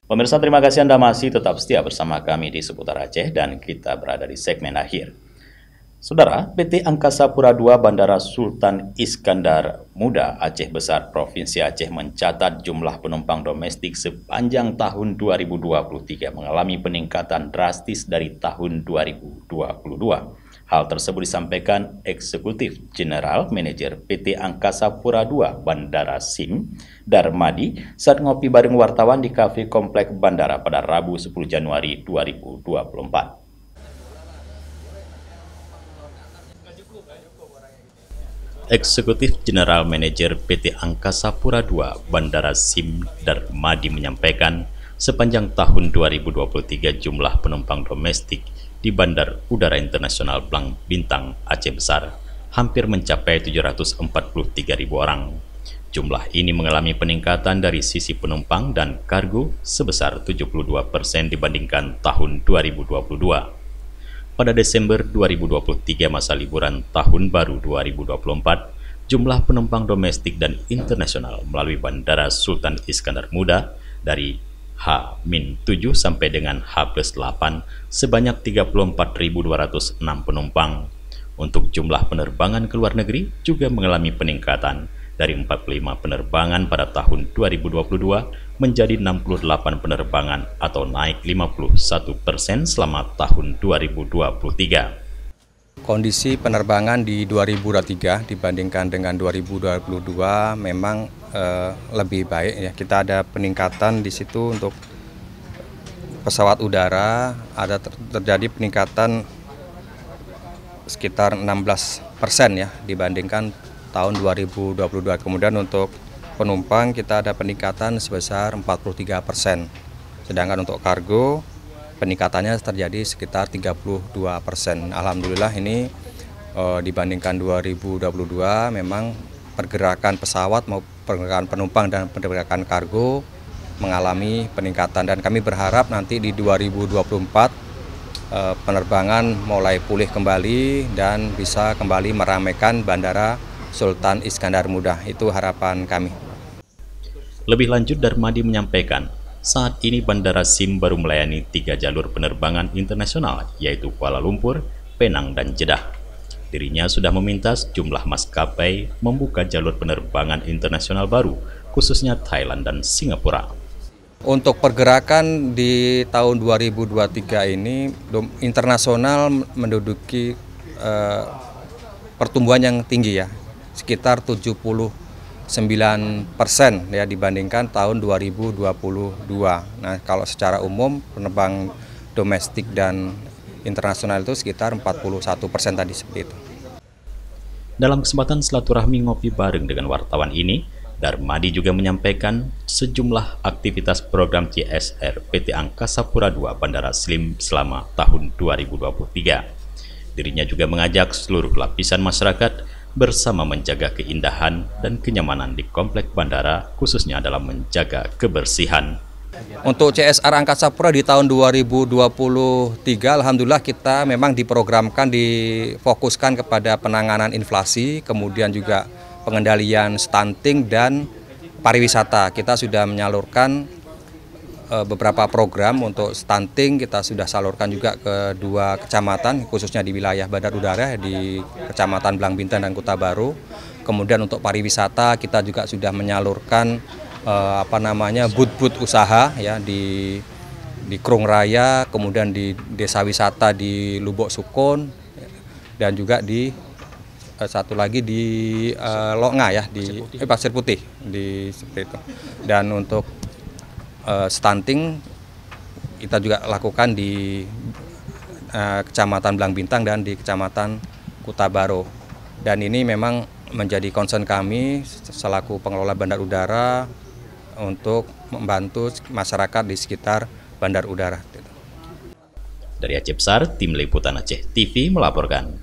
Pemirsa, terima kasih Anda masih tetap setia bersama kami di Seputar Aceh dan kita berada di segmen akhir. Saudara, PT Angkasa Pura II Bandara Sultan Iskandar Muda Aceh Besar Provinsi Aceh mencatat jumlah penumpang domestik sepanjang tahun 2023 mengalami peningkatan drastis dari tahun 2022. Hal tersebut disampaikan Eksekutif General Manager PT Angkasa Pura II Bandara SIM, Darmadi, saat ngopi bareng wartawan di kafe Komplek Bandara pada Rabu 10 Januari 2024. Eksekutif General Manager PT Angkasa Pura II Bandara SIM Darmadi menyampaikan, sepanjang tahun 2023 jumlah penumpang domestik di Bandar Udara Internasional Blang Bintang Aceh Besar hampir mencapai 743.000 orang. Jumlah ini mengalami peningkatan dari sisi penumpang dan kargo sebesar 72% dibandingkan tahun 2022. Pada Desember 2023 masa liburan Tahun Baru 2024, jumlah penumpang domestik dan internasional melalui Bandara Sultan Iskandar Muda dari H-7 sampai dengan H+8 sebanyak 34.206 penumpang. Untuk jumlah penerbangan ke luar negeri juga mengalami peningkatan dari 45 penerbangan pada tahun 2022 menjadi 68 penerbangan atau naik 51% selama tahun 2023. Kondisi penerbangan di 2023 dibandingkan dengan 2022 memang lebih baik ya. Kita ada peningkatan di situ untuk pesawat udara, ada terjadi peningkatan sekitar 16% ya dibandingkan tahun 2022. Kemudian untuk penumpang kita ada peningkatan sebesar 43%. Sedangkan untuk kargo peningkatannya terjadi sekitar 32%. Alhamdulillah ini dibandingkan 2022 memang pergerakan pesawat maupun pergerakan penumpang dan pergerakan kargo mengalami peningkatan, dan kami berharap nanti di 2024 penerbangan mulai pulih kembali dan bisa kembali meramaikan Bandara Sultan Iskandar Muda. Itu harapan kami. Lebih lanjut, Darmadi menyampaikan, saat ini Bandara SIM baru melayani 3 jalur penerbangan internasional, yaitu Kuala Lumpur, Penang, dan Jeddah. Dirinya sudah meminta sejumlah maskapai membuka jalur penerbangan internasional baru, khususnya Thailand dan Singapura. Untuk pergerakan di tahun 2023 ini, internasional menduduki pertumbuhan yang tinggi ya, sekitar 79% ya dibandingkan tahun 2022. Nah, kalau secara umum penerbang domestik dan internasional itu sekitar 41% tadi seperti itu. Dalam kesempatan silaturahmi ngopi bareng dengan wartawan ini, Darmadi juga menyampaikan sejumlah aktivitas program CSR PT Angkasa Pura II Bandara SIM selama tahun 2023. Dirinya juga mengajak seluruh lapisan masyarakat bersama menjaga keindahan dan kenyamanan di komplek bandara, khususnya dalam menjaga kebersihan. Untuk CSR Angkasa Pura di tahun 2023, alhamdulillah kita memang diprogramkan, difokuskan kepada penanganan inflasi, kemudian juga pengendalian stunting dan pariwisata. Kita sudah menyalurkan beberapa program untuk stunting, kita sudah salurkan juga ke 2 kecamatan, khususnya di wilayah Bandar Udara di Kecamatan Blang Bintang dan Kota Baru. Kemudian untuk pariwisata kita juga sudah menyalurkan booth-booth usaha ya di Krung Raya, kemudian di desa wisata di Lubuk Sukun, dan juga di satu lagi di Longa ya, di Pasir Putih di seperti itu. Dan untuk stunting kita juga lakukan di Kecamatan Blang Bintang dan di Kecamatan Kota Baru. Dan ini memang menjadi concern kami selaku pengelola bandar udara untuk membantu masyarakat di sekitar bandar udara. Dari Aceh Besar, Tim Liputan Aceh TV melaporkan.